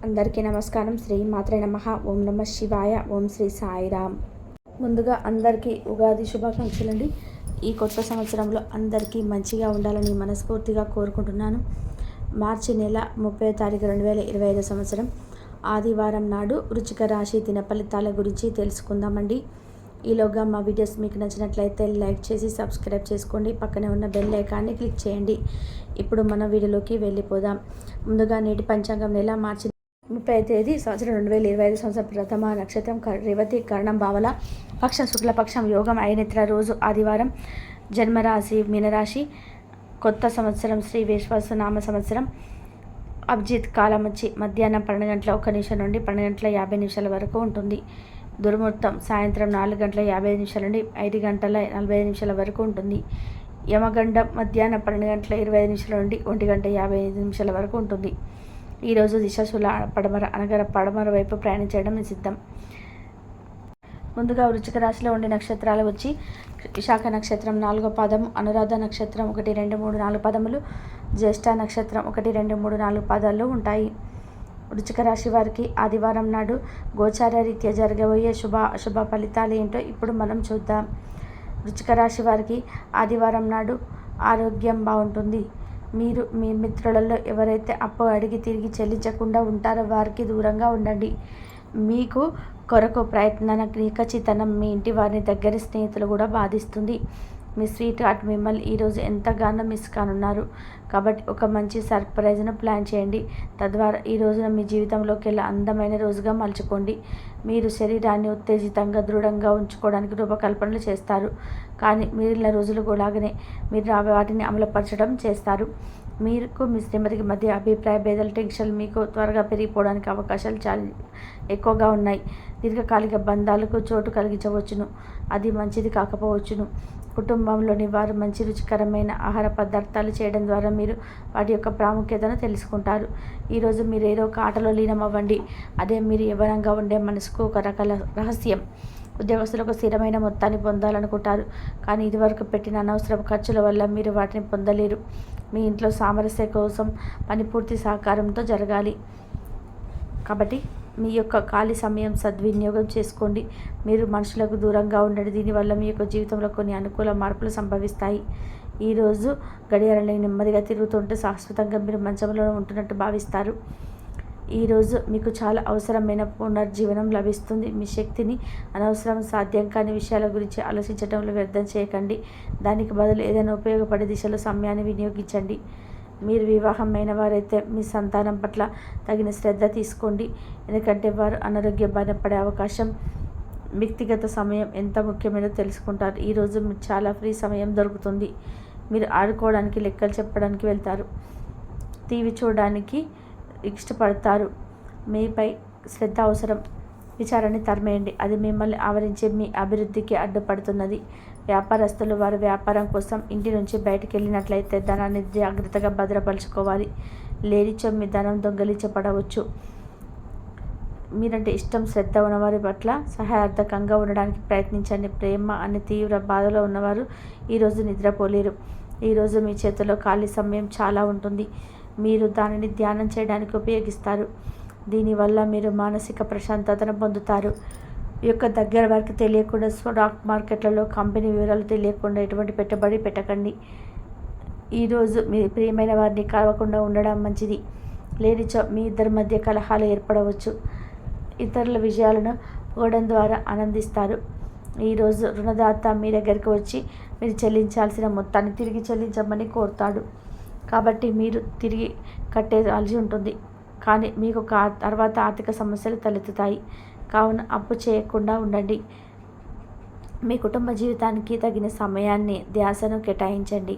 అందరికీ నమస్కారం. శ్రీ మాత్రే నమః. ఓం నమ శివాయ. ఓం శ్రీ సాయిరామ్. ముందుగా అందరికీ ఉగాది శుభాకాంక్షలండి. ఈ కొత్త సంవత్సరంలో అందరికీ మంచిగా ఉండాలని మనస్ఫూర్తిగా కోరుకుంటున్నాను. మార్చి నెల 30వ తారీఖు 2025 సంవత్సరం ఆదివారం నాడు వృశ్చిక రాశి దిన ఫలితాల గురించి తెలుసుకుందామండి. ఈలోగా మా వీడియోస్ మీకు నచ్చినట్లయితే లైక్ చేసి సబ్స్క్రైబ్ చేసుకోండి. పక్కనే ఉన్న బెల్ ఐకాన్ని క్లిక్ చేయండి. ఇప్పుడు మన వీడియోలోకి వెళ్ళిపోదాం. ముందుగా నేటి పంచాంగం నెల మార్చి 30వ తేదీ సంవత్సరం 2025 సంవత్సరం ప్రథమ నక్షత్రం రేవతి, కరణం బావల, పక్షం శుక్లపక్షం, యోగం ఐనేత్ర, రోజు ఆదివారం, జన్మరాశి మీనరాశి, కొత్త సంవత్సరం శ్రీ విశ్వాసనామ సంవత్సరం, అభిజిత్ కాలం వచ్చి మధ్యాహ్నం 12 గంటల 1 నిమిషం నుండి 12 గంటల 50 నిమిషాల వరకు ఉంటుంది. దుర్ముహూర్తం సాయంత్రం 4 గంటల 55 నిమిషాల నుండి 5 గంటల 45 నిమిషాల వరకు ఉంటుంది. యమగండం మధ్యాహ్నం 12 గంటల 25 నిమిషాల నుండి 1 గంట 55 నిమిషాల వరకు ఉంటుంది. ఈరోజు దిశాశూల పడమర అనగా పడమర వైపు ప్రయాణించడం నిషిద్ధం. ముందుగా వృశ్చిక రాశిలో ఉండే నక్షత్రాలు వచ్చి విశాఖ నక్షత్రం 4వ పాదము, అనురాధ నక్షత్రం 1, 2, 3, 4 పదములు, జ్యేష్ఠ నక్షత్రం 1, 2, 3, 4 పాదాలు ఉంటాయి. వృశ్చిక రాశి వారికి ఆదివారం నాడు గోచార రీత్యా జరగబోయే శుభ ఫలితాలు ఏంటో ఇప్పుడు మనం చూద్దాం. వృశ్చిక రాశి వారికి ఆదివారం నాడు ఆరోగ్యం బాగుంటుంది. మీరు మీ మిత్రులలో ఎవరైతే అప్పు అడిగి తిరిగి చెల్లించకుండా ఉంటారో వారికి దూరంగా ఉండండి. మీకు కొరకు ఖచ్చితనం మీ ఇంటి వారిని దగ్గర స్నేహితులు కూడా బాధిస్తుంది. మీ స్వీట్ హార్ట్ మిమ్మల్ని ఈరోజు ఎంతగానో మిస్ కానున్నారు. కాబట్టి ఒక మంచి సర్ప్రైజ్ను ప్లాన్ చేయండి. తద్వారా ఈ రోజున మీ జీవితంలోకి వెళ్ళి అందమైన రోజుగా మలుచుకోండి. మీరు శరీరాన్ని ఉత్తేజితంగా దృఢంగా ఉంచుకోవడానికి రూపకల్పనలు చేస్తారు. కానీ మిగిలిన రోజులు కూడానే మీరు వాటిని అమలుపరచడం చేస్తారు. మీకు మీ శ్రీమతికి మధ్య అభిప్రాయ భేదాలు, టెన్షన్లు మీకు త్వరగా పెరిగిపోవడానికి అవకాశాలు చాలా ఎక్కువగా ఉన్నాయి. దీర్ఘకాలిక బంధాలకు చోటు కలిగించవచ్చును. అది మంచిది కాకపోవచ్చును. కుటుంబంలోని వారు మంచి రుచికరమైన ఆహార పదార్థాలు చేయడం ద్వారా మీరు వాటి యొక్క ప్రాముఖ్యతను తెలుసుకుంటారు. ఈరోజు మీరు ఏదో ఒక ఆటలో లీనమవ్వండి. అదే మీరు యవ్వనంగా ఉండే మనసుకు ఒక రకాల రహస్యం. ఉద్యోగస్తులకు స్థిరమైన మొత్తాన్ని పొందాలనుకుంటారు. కానీ ఇదివరకు పెట్టిన అనవసర ఖర్చుల వల్ల మీరు వాటిని పొందలేరు. మీ ఇంట్లో సామరస్యం కోసం పని పూర్తి సహకారంతో జరగాలి. కాబట్టి మీ యొక్క ఖాళీ సమయం సద్వినియోగం చేసుకోండి. మీరు మనుషులకు దూరంగా ఉండండి. దీనివల్ల మీ యొక్క జీవితంలో కొన్ని అనుకూల మార్పులు సంభవిస్తాయి. ఈరోజు గడియారాలు నెమ్మదిగా తిరుగుతుంటే శాశ్వతంగా మీరు మంచంలో ఉంటున్నట్టు భావిస్తారు. ఈరోజు మీకు చాలా అవసరమైన పునర్జీవనం లభిస్తుంది. మీ శక్తిని అనవసరం సాధ్యం కాని విషయాల గురించి ఆలోచించడంలో వ్యర్థం చేయకండి. దానికి బదులు ఏదైనా ఉపయోగపడే దిశలో సమయాన్ని వినియోగించండి. మీరు వివాహమైన వారైతే మీ సంతానం పట్ల తగిన శ్రద్ధ తీసుకోండి. ఎందుకంటే వారు అనారోగ్య బారిన పడే అవకాశం. వ్యక్తిగత సమయం ఎంత ముఖ్యమైనదో తెలుసుకుంటారు. ఈరోజు మీకు చాలా ఫ్రీ సమయం దొరుకుతుంది. మీరు ఆడుకోవడానికి, లెక్కలు చెప్పడానికి వెళ్తారు. టీవీ చూడడానికి ఇష్టపడతారు. మీపై శ్రద్ధ అవసరం. విచారాన్ని తరిమేయండి. అది మిమ్మల్ని ఆవరించే మీ అభివృద్ధికి అడ్డుపడుతున్నది. వ్యాపారస్తులు వారి వ్యాపారం కోసం ఇంటి నుంచి బయటికి వెళ్ళినట్లయితే ధనాన్ని జాగ్రత్తగా భద్రపరచుకోవాలి. లేనిచో మీ ధనం దొంగిలించబడవచ్చు. మీరంటే ఇష్టం, శ్రద్ధ ఉన్నవారి పట్ల సహాయార్థకంగా ఉండడానికి ప్రయత్నించండి. ప్రేమ అనే తీవ్ర బాధలో ఉన్నవారు ఈరోజు నిద్రపోలేరు. ఈరోజు మీ చేతిలో ఖాళీ సమయం చాలా ఉంటుంది. మీరు దానిని ధ్యానం చేయడానికి ఉపయోగిస్తారు. దీనివల్ల మీరు మానసిక ప్రశాంతతను పొందుతారు. ఈ యొక్క దగ్గర వారికి తెలియకుండా స్టాక్ మార్కెట్లలో కంపెనీ వివరాలు తెలియకుండా ఎటువంటి పెట్టుబడి పెట్టకండి. ఈరోజు మీ ప్రియమైన వారిని కలవకుండా ఉండడం మంచిది. లేనిచో మీ ఇద్దరి మధ్య కలహాలు ఏర్పడవచ్చు. ఇతరుల విజయాలను పొగడం ద్వారా ఆనందిస్తారు. ఈరోజు రుణదాత మీ దగ్గరికి వచ్చి మీరు చెల్లించాల్సిన మొత్తాన్ని తిరిగి చెల్లించమని కోరుతాడు. కాబట్టి మీరు తిరిగి కట్టేయాల్సి ఉంటుంది. కానీ మీకు తర్వాత ఆర్థిక సమస్యలు తలెత్తుతాయి. కావున అప్పు చేయకుండా ఉండండి. మీ కుటుంబ జీవితానికి తగిన సమయాన్ని, ధ్యాసను కేటాయించండి.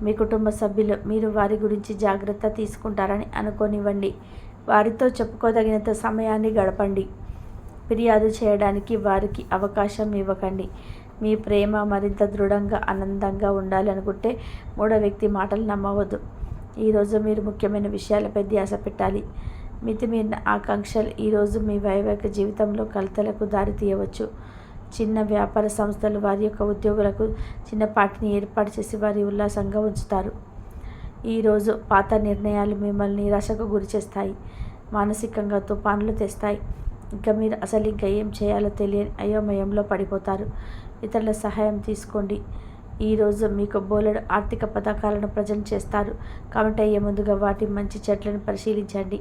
మీ కుటుంబ సభ్యులు మీరు వారి గురించి జాగ్రత్త తీసుకుంటారని అనుకోనివ్వండి. వారితో చెప్పుకోదగినంత సమయాన్ని గడపండి. ఫిర్యాదు చేయడానికి వారికి అవకాశం ఇవ్వకండి. మీ ప్రేమ మరింత దృఢంగా, ఆనందంగా ఉండాలి అనుకుంటే మూడో వ్యక్తి మాటలు నమ్మవద్దు. ఈరోజు మీరు ముఖ్యమైన విషయాలపై ధ్యాస పెట్టాలి. మితిమీరిన ఆకాంక్షలు ఈరోజు మీ వైవాహిక జీవితంలో కలతలకు దారితీయవచ్చు. చిన్న వ్యాపార సంస్థలు వారి యొక్క ఉద్యోగులకు చిన్నపాటిని ఏర్పాటు చేసి వారి ఉల్లాసంగా ఉంచుతారు. ఈరోజు పాత నిర్ణయాలు మిమ్మల్ని నిరాశకు గురిచేస్తాయి. మానసికంగా తుఫానులు తెస్తాయి. మీరు అసలు ఇంకా ఏం చేయాలో తెలియని అయోమయంలో పడిపోతారు. ఇతరుల సహాయం తీసుకోండి. ఈరోజు మీకు బోలెడు ఆర్థిక పథకాలను ప్రజెంట్ చేస్తారు. కాబట్టి అయ్యే ముందుగా వాటి మంచి చెట్లను పరిశీలించండి.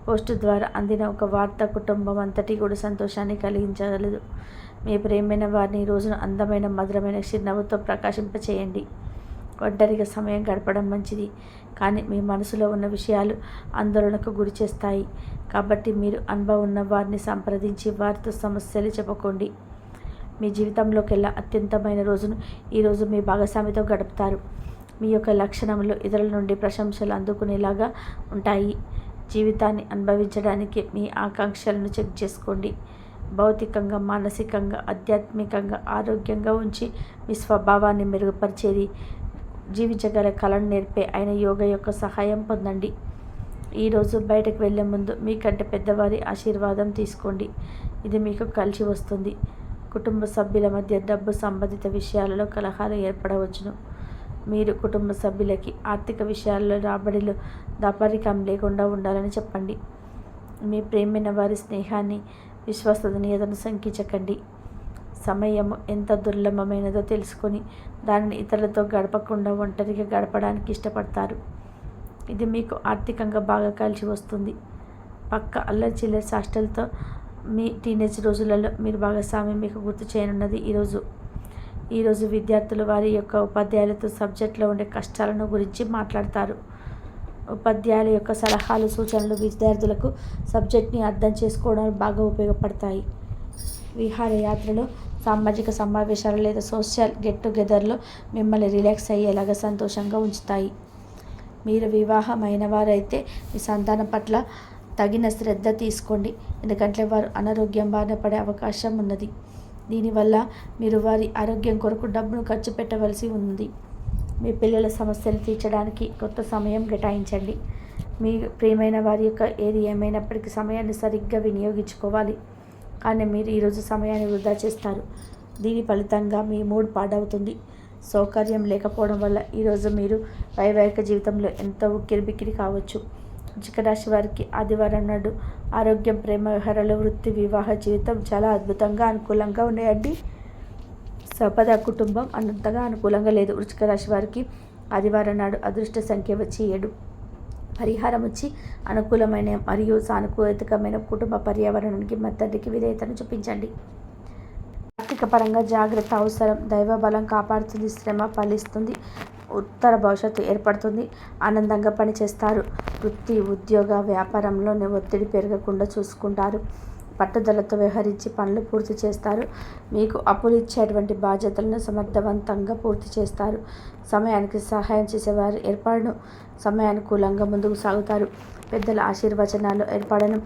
పోస్టు ద్వారా అందిన ఒక వార్త కుటుంబం అంతటి కూడా సంతోషాన్ని కలిగించగలదు. మీ ప్రేమైన వారిని ఈ రోజున అందమైన మధురమైన చిరునవ్వుతో ప్రకాశింపచేయండి. ఒంటరిగా సమయం గడపడం మంచిది, కానీ మీ మనసులో ఉన్న విషయాలు ఆందోళనకు గురి చేస్తాయి. కాబట్టి మీరు అనుభవం ఉన్న వారిని సంప్రదించి వారితో సమస్యలు చెప్పుకోండి. మీ జీవితంలోకెల్లా అత్యంతమైన రోజును ఈరోజు మీ భాగస్వామితో గడుపుతారు. మీ యొక్క లక్షణములు ఇతరుల నుండి ప్రశంసలు అందుకునేలాగా ఉంటాయి. జీవితాన్ని అనుభవించడానికి మీ ఆకాంక్షలను చెక్ చేసుకోండి. భౌతికంగా, మానసికంగా, ఆధ్యాత్మికంగా ఆరోగ్యంగా ఉంచి మీ స్వభావాన్ని మెరుగుపరిచేది, జీవించగల కళను నేర్పే అయిన యోగ యొక్క సహాయం పొందండి. ఈరోజు బయటకు వెళ్ళే ముందు మీకంటే పెద్దవారి ఆశీర్వాదం తీసుకోండి. ఇది మీకు కలిసి వస్తుంది. కుటుంబ సభ్యుల మధ్య డబ్బు సంబంధిత విషయాలలో కలహాలు ఏర్పడవచ్చును. మీరు కుటుంబ సభ్యులకి ఆర్థిక విషయాల్లో రాబడిలో దాపరికం లేకుండా ఉండాలని చెప్పండి. మీ ప్రేమైన వారి స్నేహాన్ని, విశ్వసనీయతను శంకించకండి. సమయము ఎంత దుర్లభమైనదో తెలుసుకొని దానిని ఇతరులతో గడపకుండా ఒంటరిగా గడపడానికి ఇష్టపడతారు. ఇది మీకు ఆర్థికంగా బాగా కలిసి వస్తుంది. పక్క అల్లరి చిల్లరి సాష్టలతో మీ టీనేజ్ రోజులలో మీరు భాగస్వామి మీకు గుర్తు చేయనున్నది ఈరోజు విద్యార్థులు వారి యొక్క ఉపాధ్యాయులతో సబ్జెక్టులో ఉండే కష్టాలను గురించి మాట్లాడతారు. ఉపాధ్యాయుల యొక్క సలహాలు, సూచనలు విద్యార్థులకు సబ్జెక్ట్ని అర్థం చేసుకోవడానికి బాగా ఉపయోగపడతాయి. విహారయాత్రలో, సామాజిక సమావేశాలు లేదా సోషల్ గెట్ టుగెదర్లో మిమ్మల్ని రిలాక్స్ అయ్యేలాగా సంతోషంగా ఉంచుతాయి. మీరు వివాహమైన వారైతే మీ సంతానం పట్ల తగిన శ్రద్ధ తీసుకోండి, ఎందుకంటే వారు అనారోగ్యం బారిన పడే అవకాశం ఉన్నది. దీనివల్ల మీరు వారి ఆరోగ్యం కొరకు డబ్బును ఖర్చు పెట్టవలసి ఉంది. మీ పిల్లల సమస్యలు తీర్చడానికి కొత్త సమయం కేటాయించండి. మీ ప్రియమైన వారి యొక్క ఏది ఏమైనప్పటికీ సమయాన్ని సరిగ్గా వినియోగించుకోవాలి. కానీ మీరు ఈరోజు సమయాన్ని వృధా చేస్తారు. దీని ఫలితంగా మీ మూడ్ పాడవుతుంది. సౌకర్యం లేకపోవడం వల్ల ఈరోజు మీరు వైవాహిక జీవితంలో ఎంతో ఉక్కిరిబిక్కిరి కావచ్చు. వృశ్చిక రాశి వారికి ఆదివారం నాడు ఆరోగ్యం, ప్రేమ వ్యవహారాలు, వృత్తి, వివాహ జీవితం చాలా అద్భుతంగా అనుకూలంగా ఉన్నాయండి. సంపద, కుటుంబం అంతగా అనుకూలంగా లేదు. వృశ్చిక రాశి వారికి ఆదివారం నాడు అదృష్ట సంఖ్య వచ్చి 7. పరిహారం వచ్చి అనుకూలమైన మరియు సానుకూలమైన కుటుంబ పర్యావరణానికి మద్దతుకి విధేయతను చూపించండి. ఆర్థిక పరంగా జాగ్రత్త అవసరం. దైవ బలం కాపాడుతుంది. శ్రమ ఫలిస్తుంది. ఉత్తర భవిష్యత్తు ఏర్పడుతుంది. ఆనందంగా పనిచేస్తారు. వృత్తి, ఉద్యోగ, వ్యాపారంలో ఒత్తిడి పెరగకుండా చూసుకుంటారు. పట్టుదలతో వ్యవహరించి పనులు పూర్తి చేస్తారు. మీకు అప్పులు ఇచ్చేటువంటి బాధ్యతలను సమర్థవంతంగా పూర్తి చేస్తారు. సమయానికి సహాయం చేసేవారు ఏర్పడను. సమయానుకూలంగా ముందుకు సాగుతారు. పెద్దల ఆశీర్వచనాలు ఏర్పడను.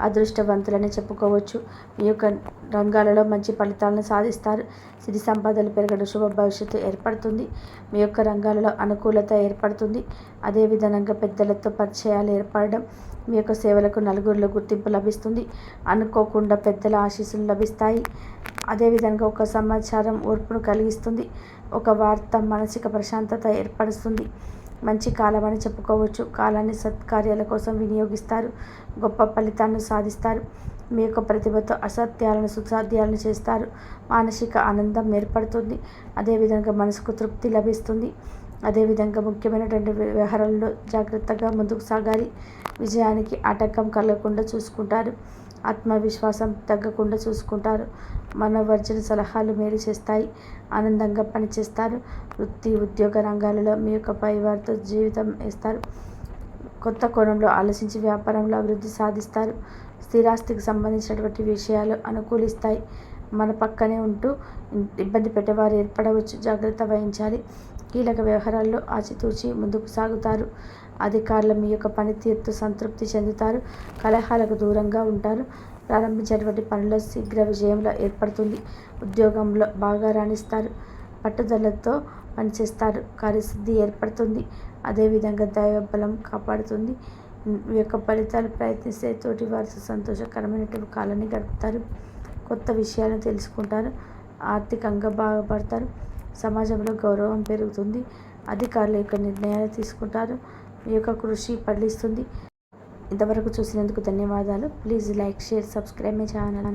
అదృష్టవంతులని చెప్పుకోవచ్చు. మీ యొక్క రంగాలలో మంచి ఫలితాలను సాధిస్తారు. సిరి సంపదలు పెరగడం, శుభ భవిష్యత్తు ఏర్పడుతుంది. మీ యొక్క రంగాలలో అనుకూలత ఏర్పడుతుంది. అదేవిధంగా పెద్దలతో పరిచయాలు ఏర్పడడం, మీ యొక్క సేవలకు నలుగురిలో గుర్తింపు లభిస్తుంది. అనుకోకుండా పెద్దల ఆశీస్సులు లభిస్తాయి. అదేవిధంగా ఒక సమాచారం ఓర్పును కలిగిస్తుంది. ఒక వార్త మానసిక ప్రశాంతత ఏర్పరుస్తుంది. మంచి కాలం అని చెప్పుకోవచ్చు. కాలాన్ని సత్కార్యాల కోసం వినియోగిస్తారు. గొప్ప ఫలితాలను సాధిస్తారు. మీ యొక్క ప్రతిభతో అసత్యాలను సుసాధ్యాలను చేస్తారు. మానసిక ఆనందం ఏర్పడుతుంది. అదేవిధంగా మనసుకు తృప్తి లభిస్తుంది. అదేవిధంగా ముఖ్యమైనటువంటి వ్యవహారాల్లో జాగ్రత్తగా ముందుకు సాగాలి. విజయానికి ఆటంకం కలగకుండా చూసుకుంటారు. ఆత్మవిశ్వాసం తగ్గకుండా చూసుకుంటారు. మనోవర్జన సలహాలు మేలు చేస్తాయి. ఆనందంగా పనిచేస్తారు. వృత్తి, ఉద్యోగ రంగాలలో మీ యొక్క పైవారితో జీవితం వేస్తారు. కొత్త కోణంలో ఆలోచించి వ్యాపారంలో అభివృద్ధి సాధిస్తారు. స్థిరాస్తికి సంబంధించినటువంటి విషయాలు అనుకూలిస్తాయి. మన పక్కనే ఉంటూ ఇబ్బంది పెట్టేవారు ఏర్పడవచ్చు. జాగ్రత్త వహించాలి. కీలక వ్యవహారాల్లో ఆచితూచి ముందుకు సాగుతారు. అధికారులు మీ యొక్క పనితీరుతో సంతృప్తి చెందుతారు. కలహాలకు దూరంగా ఉంటారు. ప్రారంభించేటువంటి పనుల్లో శీఘ్ర విజయంలో ఏర్పడుతుంది. ఉద్యోగంలో బాగా రాణిస్తారు. పట్టుదలతో పనిచేస్తారు. కార్యసిద్ధి ఏర్పడుతుంది. అదేవిధంగా దైవ బలం కాపాడుతుంది. మీ యొక్క ఫలితాలు ప్రయత్నిస్తే తోటి వారితో సంతోషకరమైనటువంటి కాలాన్ని గడుపుతారు. కొత్త విషయాలను తెలుసుకుంటారు. ఆర్థికంగా బాగుపడతారు. సమాజంలో గౌరవం పెరుగుతుంది. అధికారుల యొక్క నిర్ణయాలు తీసుకుంటారు. మీ యొక్క కృషి ఫలిస్తుంది. ఇంతవరకు చూసినందుకు ధన్యవాదాలు. Please like, share, subscribe my channel.